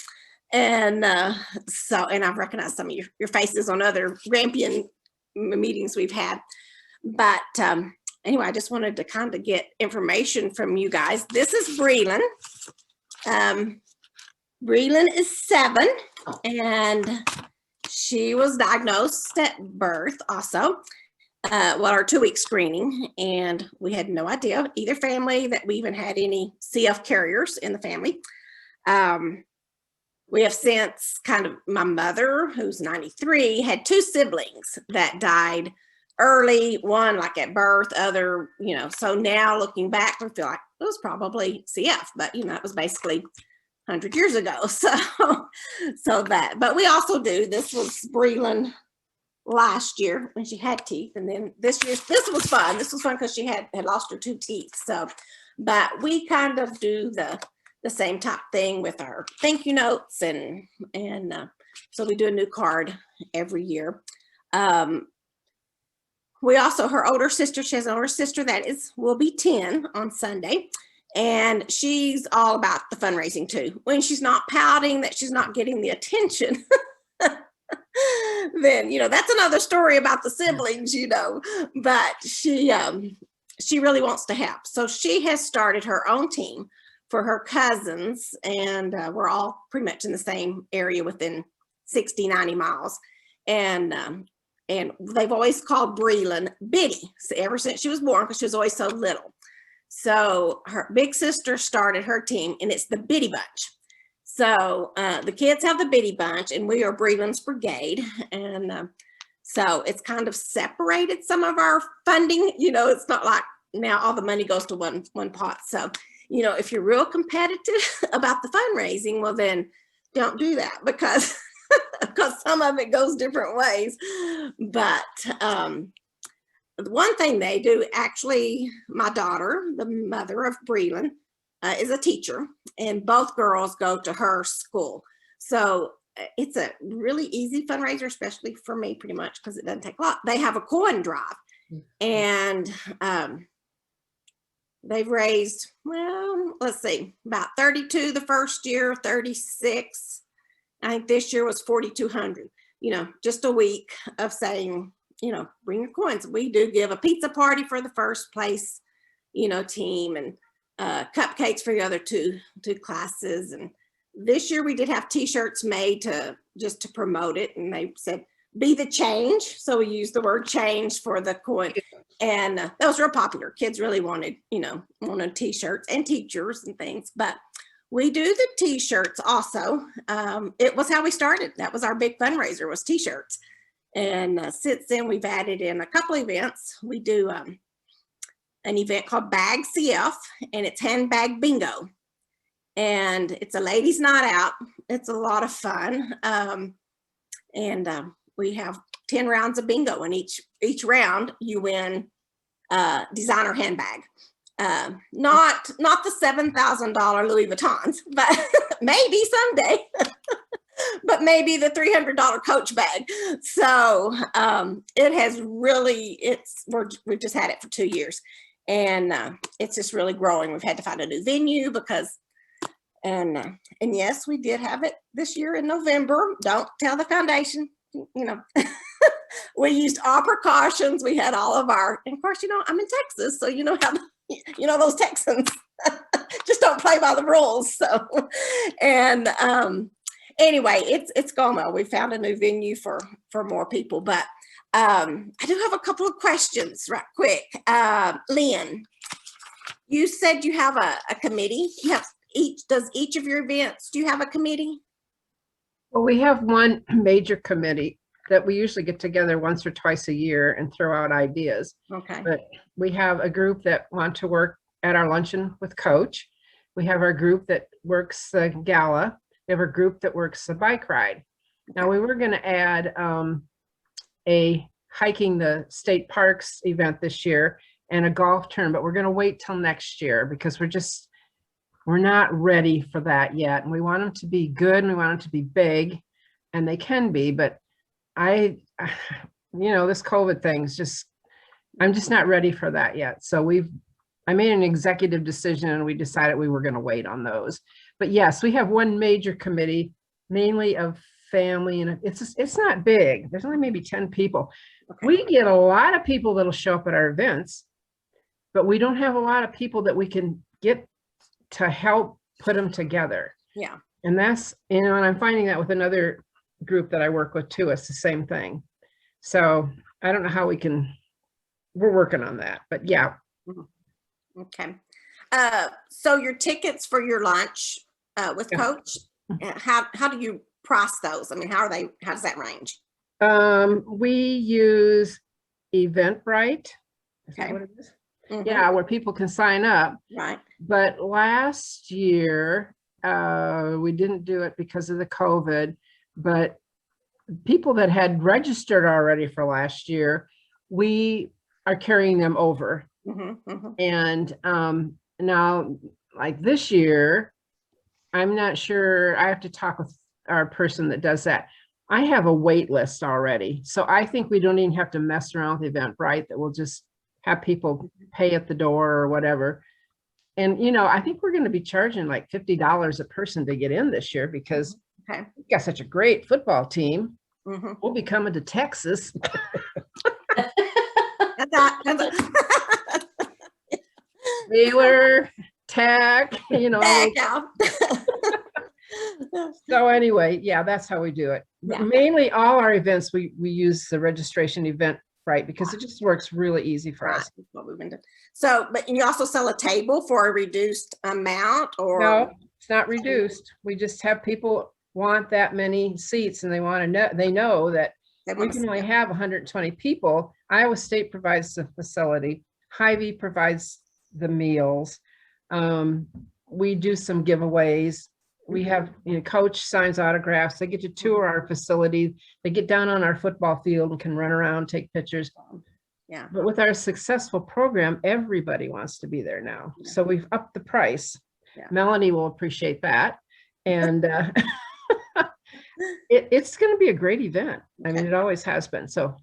and I've recognized some of your faces on other Grampian meetings we've had, but anyway, I just wanted to kind of get information from you guys. This is Breland. Breland is 7, and she was diagnosed at birth also, our 2-week screening, and we had no idea, either family, that we even had any CF carriers in the family. We have since my mother, who's 93, had 2 siblings that died early, one like at birth, other, you know, so now looking back, we feel like it was probably CF, but you know, it was basically 100 years ago. But we also this was Breland last year when she had teeth, and then this was fun. This was fun because she had lost her 2 teeth. So, but we kind of do the same type thing with our thank you notes, and so we do a new card every year. We also, her older sister, she has an older sister that will be 10 on Sunday, and she's all about the fundraising too. When she's not pouting that she's not getting the attention, then, you know, that's another story about the siblings, you know, but she really wants to help. So she has started her own team for her cousins, and we're all pretty much in the same area within 60, 90 miles. And they've always called Breland Biddy, so ever since she was born, because she was always so little. So her big sister started her team, and it's the Biddy Bunch. So the kids have the Biddy Bunch, and we are Breland's Brigade. And so it's kind of separated some of our funding. You know, it's not like now all the money goes to one pot. So, you know, if you're real competitive about the fundraising, well, then don't do that, because some of it goes different ways. But one thing they do, actually, my daughter, the mother of Breland, is a teacher, and both girls go to her school. So it's a really easy fundraiser, especially for me, pretty much, because it doesn't take a lot. They have a coin drive, and they've raised, well, let's see, about 32 the first year, 36. I think this year was 4,200. You know, just a week of saying, you know, bring your coins. We do give a pizza party for the first place, you know, team, and cupcakes for the other two classes. And this year we did have t-shirts made just to promote it, and they said be the change, so we used the word change for the coin, and that was real popular. Kids really wanted t-shirts, and teachers and things. But we do the t-shirts also. It was how we started. That was our big fundraiser, was t-shirts. And since then we've added in a couple events. We do an event called Bag CF, and it's handbag bingo. And it's a ladies' night out. It's a lot of fun. We have 10 rounds of bingo, and each round you win designer handbag. Not the $7,000 Louis Vuittons, but maybe someday. But maybe the $300 Coach bag. So it has really, we've just had it for 2 years, and it's just really growing. We've had to find a new venue because, and yes, we did have it this year in November. Don't tell the foundation, you know. We used all precautions. We had all of our, and of course, you know, I'm in Texas, so you know how, you know, those Texans just don't play by the rules. So, and anyway, it's gone well. We found a new venue for more people, but I do have a couple of questions right quick. Lynn, you said you have a committee. You have does each of your events, do you have a committee? Well, we have one major committee that we usually get together once or twice a year and throw out ideas. Okay. But we have a group that want to work at our luncheon with Coach. We have our group that works the gala. We have a group that works the bike ride. Now we were going to add a hiking the state parks event this year and a golf tournament, but we're going to wait till next year because we're not ready for that yet. And we want them to be good, and we want them to be big, and they can be, but you know, this COVID thing's I'm just not ready for that yet. So I made an executive decision, and we decided we were going to wait on those. But yes, we have one major committee, mainly of family, and it's not big. There's only maybe 10 people. Okay. We get a lot of people that'll show up at our events, but we don't have a lot of people that we can get to help put them together. Yeah. And that's, you know, and I'm finding that with another group that I work with too. It's the same thing. So I don't know how we're working on that, but yeah. Okay. So your tickets for your lunch with Coach, how do you price those? I mean, how does that range? We use Eventbrite. Is that what it is? Mm-hmm. Yeah, where people can sign up. Right. But last year, we didn't do it because of the COVID, but people that had registered already for last year, we are carrying them over. Mm-hmm, mm-hmm. And now, like this year, I'm not sure, I have to talk with our person that does that. I have a wait list already. So I think we don't even have to mess around with Eventbrite, that we'll just have people pay at the door or whatever. And, you know, I think we're going to be charging like $50 a person to get in this year because we've got such a great football team. Mm-hmm. We'll be coming to Texas. Baylor, Tech, you know. So anyway, yeah, that's how we do it. Yeah. Mainly all our events, we use the registration Eventbrite because it just works really easy for us. What we've been doing. So, but you also sell a table for a reduced amount, or? No, it's not reduced. We just have people want that many seats, and they want to know, they know that we can only have 120 people. Iowa State provides the facility. Hy-Vee provides the meals. We do some giveaways. We have, you know, Coach signs autographs. They get to tour our facility. They get down on our football field and can run around, take pictures. Yeah. But with our successful program, everybody wants to be there now. Yeah. So we've upped the price. Yeah. Melanie will appreciate that. And It's going to be a great event. I mean, Okay. it always has been. So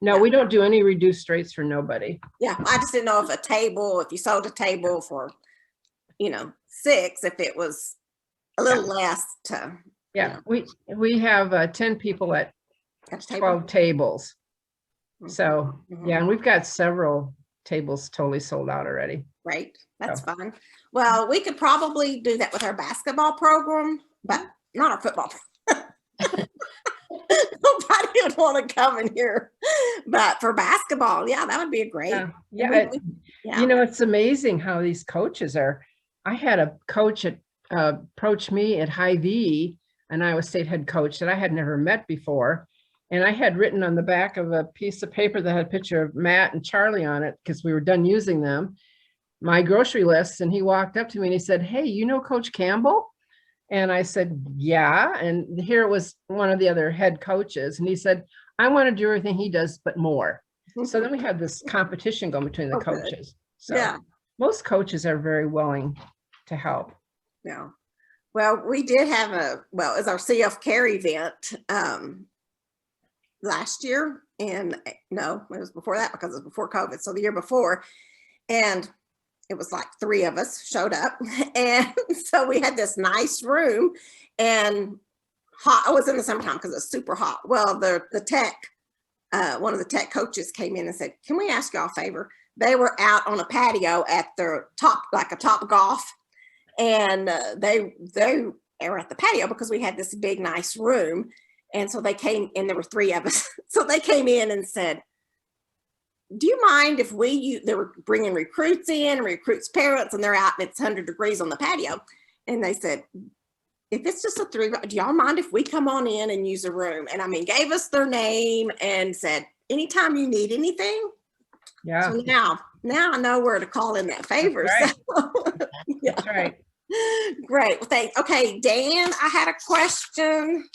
no, Yeah. we don't do any reduced rates for nobody. Yeah, I just didn't know if a table, if you sold a table for, 6, if it was a little less to, Yeah, we have 10 people at at a table. 12 tables. So Mhm. yeah, and we've got several tables totally sold out already. Great, that's fun. Well, we could probably do that with our basketball program, but not our football. Nobody would want to come in here, but for basketball, yeah, that would be a great. Yeah, And yeah. yeah. You know, it's amazing how these coaches are. I had a coach approach me at Hy-Vee, an Iowa State head coach that I had never met before. And I had written on the back of a piece of paper that had a picture of Matt and Charlie on it because we were done using them, my grocery list. And he walked up to me and he said, "Hey, you know Coach Campbell?" And I said, "Yeah." And here it was one of the other head coaches. And he said, "I want to do everything he does, but more." So then we had this competition going between the Oh, good. coaches. So Yeah. most coaches are very willing to help. Yeah. Well, we did have it was our CF Care event last year. And no, it was before that because it was before COVID. So the year before. And it was like 3 of us showed up. And so we had this nice room and hot. I was in the summertime because it's super hot. Well, the tech, one of the tech coaches came in and said, "Can we ask y'all a favor?" They were out on a patio at their top, like a Top Golf. And they were at the patio because we had this big, nice room. And so they came, and there were 3 of us. So they came in and said, "Do you mind if they were bringing recruits in, recruits' parents, and they're out and it's 100 degrees on the patio." And they said, "If it's just a 3, do y'all mind if we come on in and use a room?" And I mean, gave us their name and said, "Anytime you need anything." Yeah, So now I know where to call in that favor. right. So, yeah. That's right. Great. Well, thanks. Okay, Dan, I had a question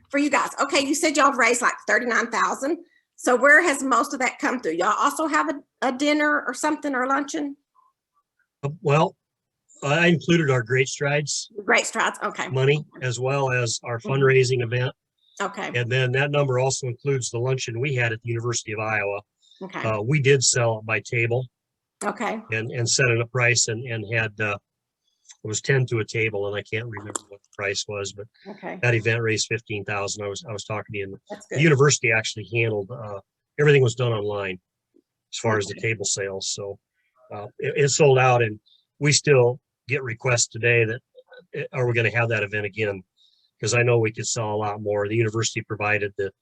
for you guys. Okay, you said y'all raised like 39,000. So where has most of that come through? Y'all also have a dinner or something or luncheon? Well, I included our Great Strides Great Strides. Okay. money as well as our fundraising event. Okay. And then that number also includes the luncheon we had at the University of Iowa. Okay. We did sell it by table Okay. and set it a price and had, it was 10 to a table, and I can't remember what the price was, but Okay. that event raised 15,000. I was talking to you, and That's the good. university actually handled, everything was done online as far as the Okay. table sales. So it sold out, and we still get requests today that, are we going to have that event again? Because I know we could sell a lot more. The university provided the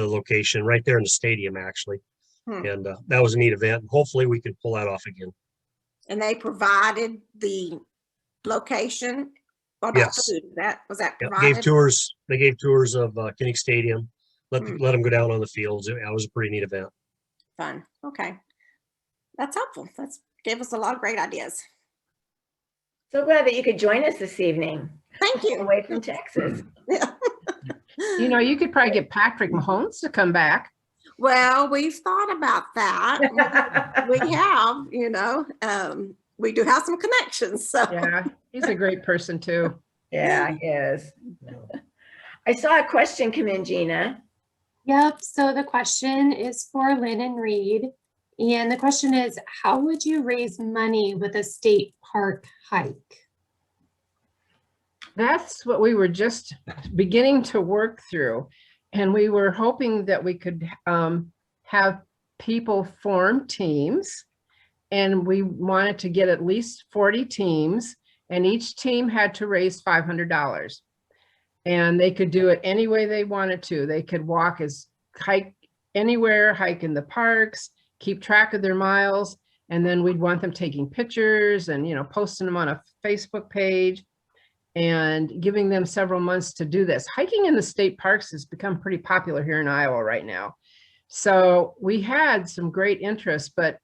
location right there in the stadium, actually. And that was a neat event. Hopefully we can pull that off again. And they provided the location. What about Yes. food? Was that Yeah, provided? they gave tours of Kinnick Stadium, let them go down on the fields. It was a pretty neat event. Fun. Okay. That's helpful. That's gave us a lot of great ideas. So glad that you could join us this evening. Thank you. Away from Texas. Yeah. You know, you could probably get Patrick Mahomes to come back. Well, we've thought about that. We have, we do have some connections. So Yeah, he's a great person too. Yeah, he is. I saw a question come in, Gina. Yep, so the question is for Lynn and Reed. And the question is, how would you raise money with a state park hike? That's what we were just beginning to work through. And we were hoping that we could have people form teams. And we wanted to get at least 40 teams. And each team had to raise $500. And they could do it any way they wanted to. They could hike anywhere, hike in the parks, keep track of their miles. And then we'd want them taking pictures and, posting them on a Facebook page and giving them several months to do this. Hiking in the state parks has become pretty popular here in Iowa right now. So we had some great interest, but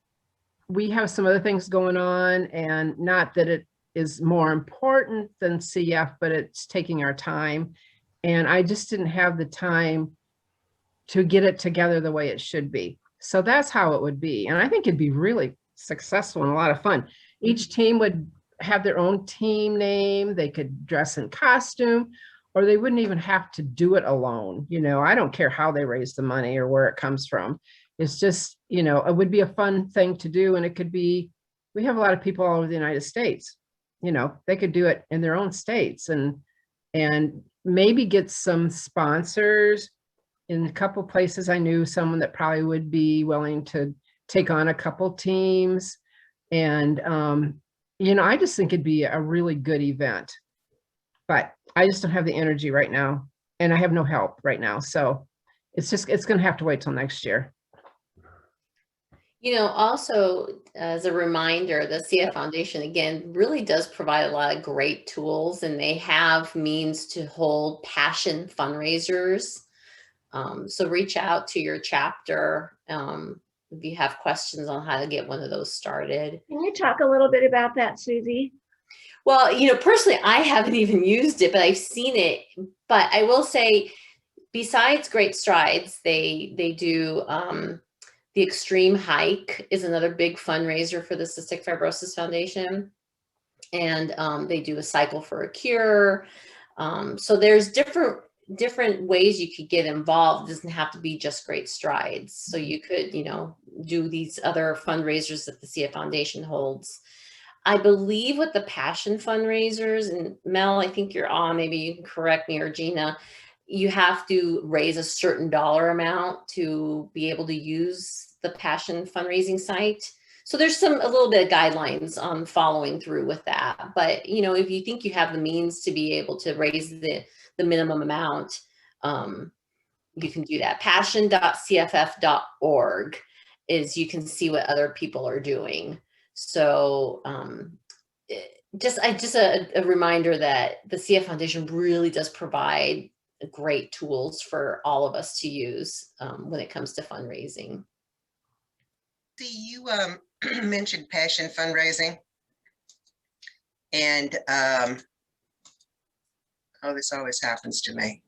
we have some other things going on, and not that it is more important than CF, but it's taking our time. And I just didn't have the time to get it together the way it should be. So that's how it would be. And I think it'd be really successful and a lot of fun. Each team would have their own team name. They could dress in costume, or they wouldn't even have to do it alone. You know, I don't care how they raise the money or where it comes from. It's just, you know, it would be a fun thing to do. And it could be, we have a lot of people all over the United States, you know, they could do it in their own states and maybe get some sponsors. In a couple places, I knew someone that probably would be willing to take on a couple teams. And, you know, I just think it'd be a really good event, but I just don't have the energy right now. And I have no help right now. So it's going to have to wait till next year. You know, also as a reminder, the CF Foundation, again, really does provide a lot of great tools, and they have means to hold passion fundraisers. So reach out to your chapter if you have questions on how to get one of those started. Can you talk a little bit about that, Susie? Well, you know, personally, I haven't even used it, but I've seen it. But I will say, besides Great Strides, they do the Extreme Hike is another big fundraiser for the Cystic Fibrosis Foundation. And they do a Cycle for a Cure. So there's different ways you could get involved. It doesn't have to be just Great Strides. So you could, you know, do these other fundraisers that the CF Foundation holds. I believe with the passion fundraisers, and Mel, I think you're on, maybe you can correct me, or Gina, you have to raise a certain dollar amount to be able to use the passion fundraising site. So there's a little bit of guidelines on following through with that. But, you know, if you think you have the means to be able to raise the minimum amount, you can do that. Passion.cff.org is, you can see what other people are doing. So just a reminder that the CF Foundation really does provide great tools for all of us to use when it comes to fundraising. See, you mentioned passion fundraising, and oh, this always happens to me.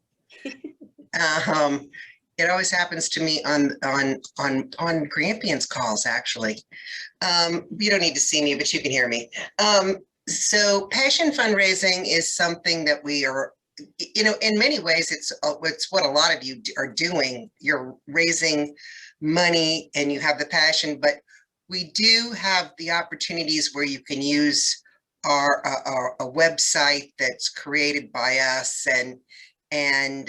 It always happens to me on Grampions calls, actually. You don't need to see me, but you can hear me. So passion fundraising is something that we are, you know, in many ways, it's what a lot of you are doing. You're raising money and you have the passion, but we do have the opportunities where you can use our a website that's created by us, and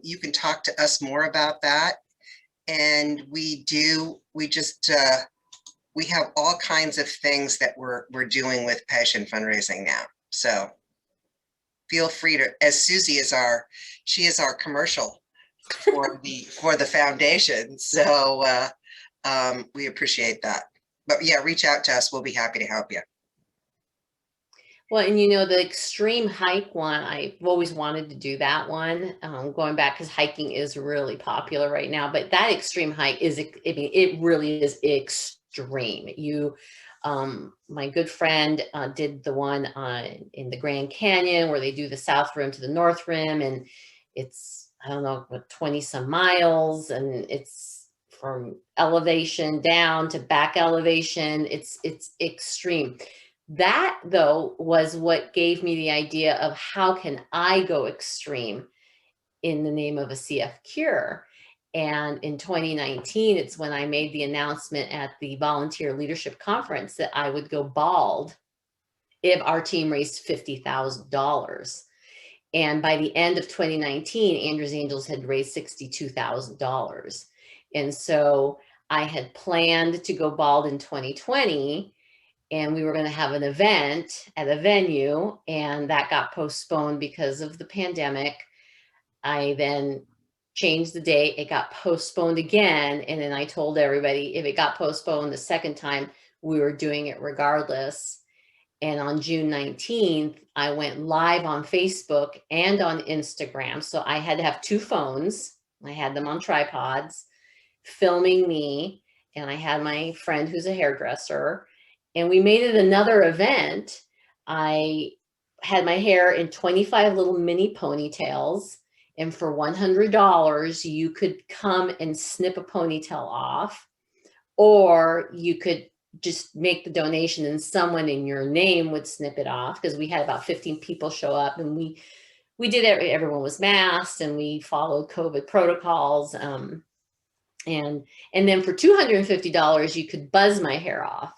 you can talk to us more about that. And we have all kinds of things that we're doing with passion fundraising now. So feel free to, as Susie is she is our commercial for the foundation. So we appreciate that. But yeah, reach out to us. We'll be happy to help you. Well, and you know, the Extreme Hike one, I've always wanted to do that one, going back, because hiking is really popular right now. But that Extreme Hike is, I mean, it really is extreme. My good friend did the one in the Grand Canyon, where they do the South Rim to the North Rim, and it's, I don't know, what, 20 some miles, and it's from elevation down to back elevation. It's extreme. That, though, was what gave me the idea of how can I go extreme in the name of a CF cure. And in 2019, it's when I made the announcement at the Volunteer Leadership Conference that I would go bald if our team raised $50,000. And by the end of 2019, Andrews Angels had raised $62,000. And so I had planned to go bald in 2020, and we were going to have an event at a venue, and that got postponed because of the pandemic. I then changed the date. It got postponed again. And then I told everybody, if it got postponed the second time, we were doing it regardless. And on June 19th, I went live on Facebook and on Instagram. So I had to have two phones. I had them on tripods, filming me. And I had my friend who's a hairdresser. And we made it another event. I had my hair in 25 little mini ponytails. And for $100, you could come and snip a ponytail off, or you could just make the donation and someone in your name would snip it off, because we had about 15 people show up, and we did everyone was masked and we followed COVID protocols. And then for $250, you could buzz my hair off.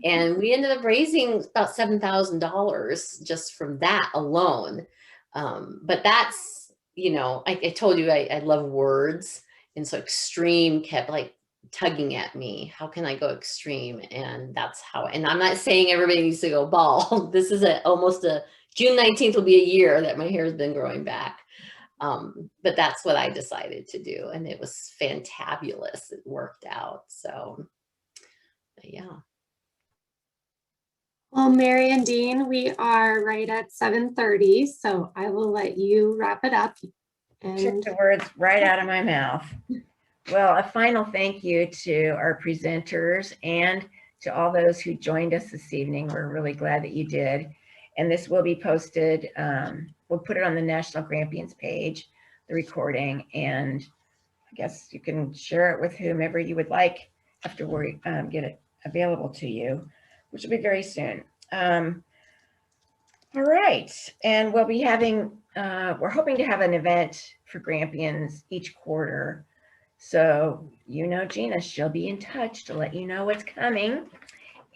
And we ended up raising about $7,000 just from that alone. But that's, you know, I told you I love words. And so extreme kept like tugging at me. How can I go extreme? And that's how, and I'm not saying everybody needs to go bald. This is almost June 19th will be a year that my hair has been growing back. But that's what I decided to do. And it was fantabulous. It worked out. So yeah. Well, Mary and Dean, we are right at 7:30, so I will let you wrap it up. Took And the words right out of my mouth. Well, a final thank you to our presenters and to all those who joined us this evening. We're really glad that you did. And this will be posted. We'll put it on the National Grampians page, the recording, and I guess you can share it with whomever you would like after we get it available to you, which will be very soon. All right, and we'll be having, we're hoping to have an event for Grampians each quarter. So, you know, Gina, she'll be in touch to let you know what's coming.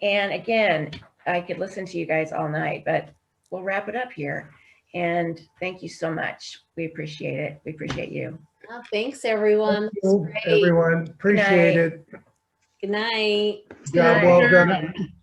And again, I could listen to you guys all night, but we'll wrap it up here. And thank you so much. We appreciate it. We appreciate you. Oh, thanks, everyone. Thank you, everyone. Appreciate it. Good night. Job well done.